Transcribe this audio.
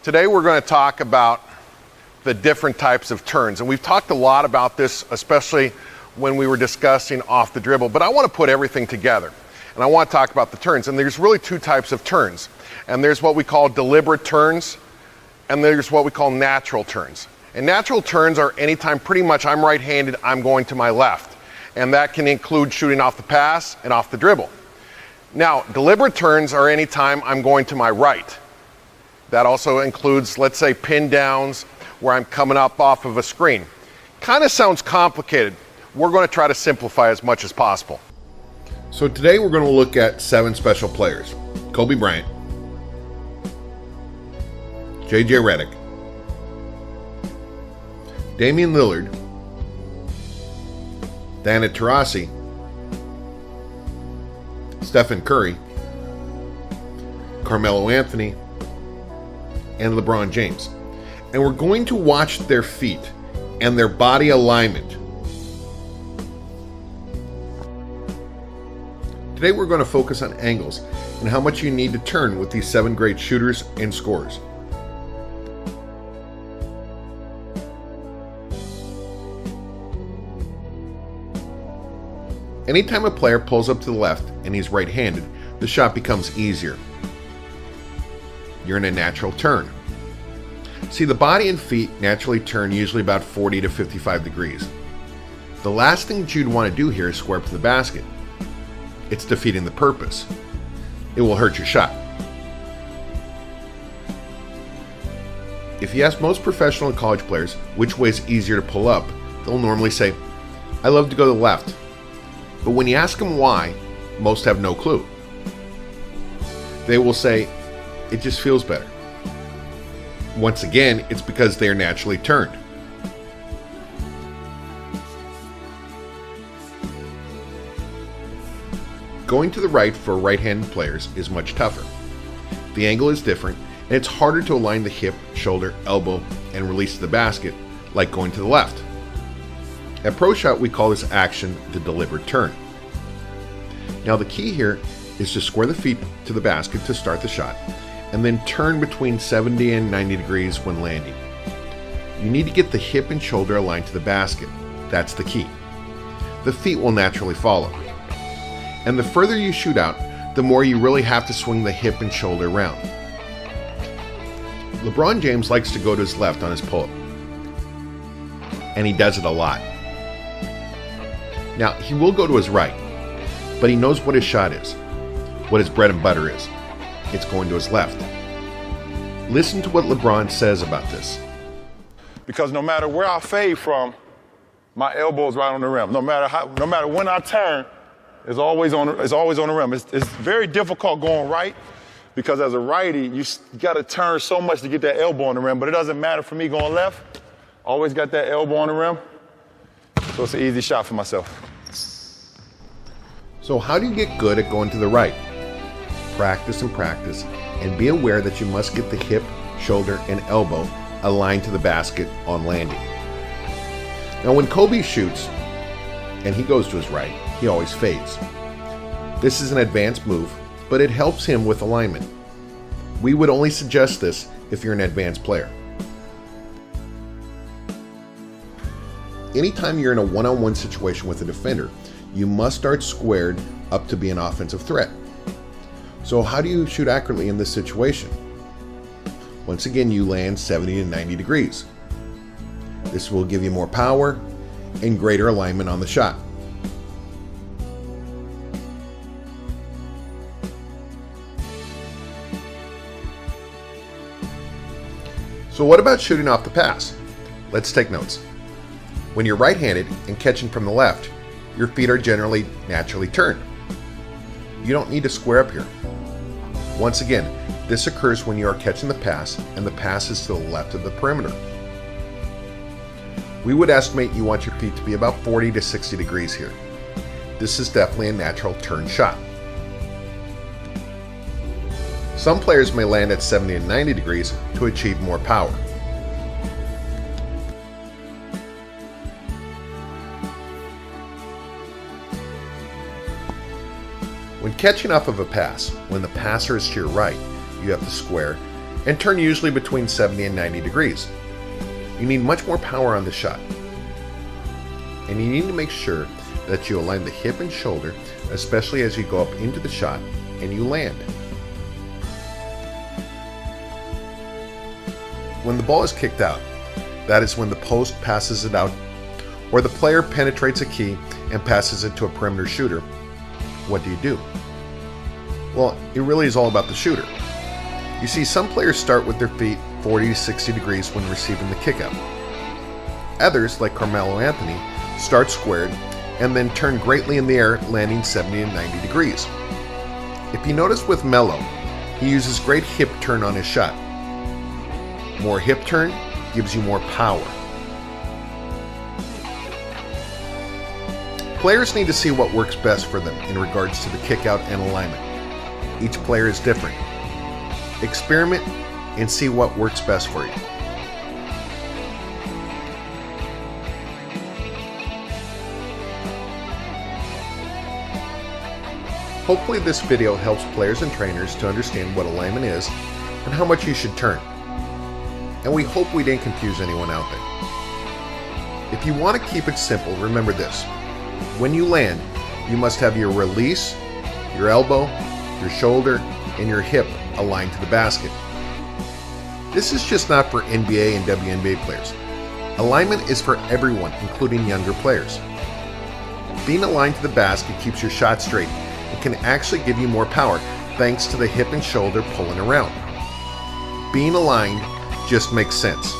Today we're going to talk about the different types of turns, and we've talked a lot about this, especially when we were discussing off the dribble, but I want to put everything together and I want to talk about the turns. And there's really two types of turns, and there's what we call deliberate turns and there's what we call natural turns. And natural turns are anytime pretty much I'm right-handed, I'm going to my left, and that can include shooting off the pass and off the dribble. Now, deliberate turns are anytime I'm going to my right. That also includes, let's say, pin downs where I'm coming up off of a screen. Kind of sounds complicated. We're going to try to simplify as much as possible. So today we're going to look at 7 special players. Kobe Bryant, J.J. Redick, Damian Lillard, Diana Taurasi, Stephen Curry, Carmelo Anthony, and LeBron James. And we're going to watch their feet and their body alignment. Today we're going to focus on angles and how much you need to turn with these 7 great shooters and scorers. Anytime a player pulls up to the left and he's right-handed, the shot becomes easier. You're in a natural turn. See, the body and feet naturally turn usually about 40 to 55 degrees. The last thing that you'd want to do here is square up to the basket. It's defeating the purpose. It will hurt your shot. If you ask most professional and college players which way is easier to pull up, they'll normally say, I love to go to the left. But when you ask them why, most have no clue. They will say, it just feels better. Once again, it's because they are naturally turned. Going to the right for right-handed players is much tougher. The angle is different, and it's harder to align the hip, shoulder, elbow, and release to the basket, like going to the left. At Pro Shot, we call this action the deliberate turn. Now the key here is to square the feet to the basket to start the shot, and then turn between 70 and 90 degrees when landing. You need to get the hip and shoulder aligned to the basket. That's the key. The feet will naturally follow. And the further you shoot out, the more you really have to swing the hip and shoulder around. LeBron James likes to go to his left on his pull-up, and he does it a lot. Now, he will go to his right, but he knows what his shot is, what his bread and butter is. It's going to his left. Listen to what LeBron says about this. Because no matter where I fade from, my elbow is right on the rim. No matter when I turn, it's always on the rim. It's very difficult going right because as a righty, you got to turn so much to get that elbow on the rim. But it doesn't matter for me going left. Always got that elbow on the rim. So it's an easy shot for myself. So how do you get good at going to the right? Practice and practice, and be aware that you must get the hip, shoulder, and elbow aligned to the basket on landing. Now when Kobe shoots, and he goes to his right, he always fades. This is an advanced move, but it helps him with alignment. We would only suggest this if you're an advanced player. Anytime you're in a one-on-one situation with a defender, you must start squared up to be an offensive threat. So how do you shoot accurately in this situation? Once again, you land 70 to 90 degrees. This will give you more power and greater alignment on the shot. So what about shooting off the pass? Let's take notes. When you're right-handed and catching from the left, your feet are generally naturally turned. You don't need to square up here. Once again, this occurs when you are catching the pass and the pass is to the left of the perimeter. We would estimate you want your feet to be about 40 to 60 degrees here. This is definitely a natural turn shot. Some players may land at 70 and 90 degrees to achieve more power. When catching off of a pass, when the passer is to your right, you have to square and turn usually between 70 and 90 degrees. You need much more power on the shot. And you need to make sure that you align the hip and shoulder, especially as you go up into the shot and you land. When the ball is kicked out, that is when the post passes it out, or the player penetrates a key and passes it to a perimeter shooter. What do? Well, it really is all about the shooter. You see, some players start with their feet 40 to 60 degrees when receiving the kickout. Others, like Carmelo Anthony, start squared and then turn greatly in the air, landing 70 to 90 degrees. If you notice with Melo, he uses great hip turn on his shot. More hip turn gives you more power. Players need to see what works best for them in regards to the kickout and alignment. Each player is different. Experiment and see what works best for you. Hopefully this video helps players and trainers to understand what alignment is and how much you should turn. And we hope we didn't confuse anyone out there. If you want to keep it simple, remember this. When you land, you must have your release, your elbow, your shoulder, and your hip aligned to the basket. This is just not for NBA and WNBA players. Alignment is for everyone, including younger players. Being aligned to the basket keeps your shot straight and can actually give you more power thanks to the hip and shoulder pulling around. Being aligned just makes sense.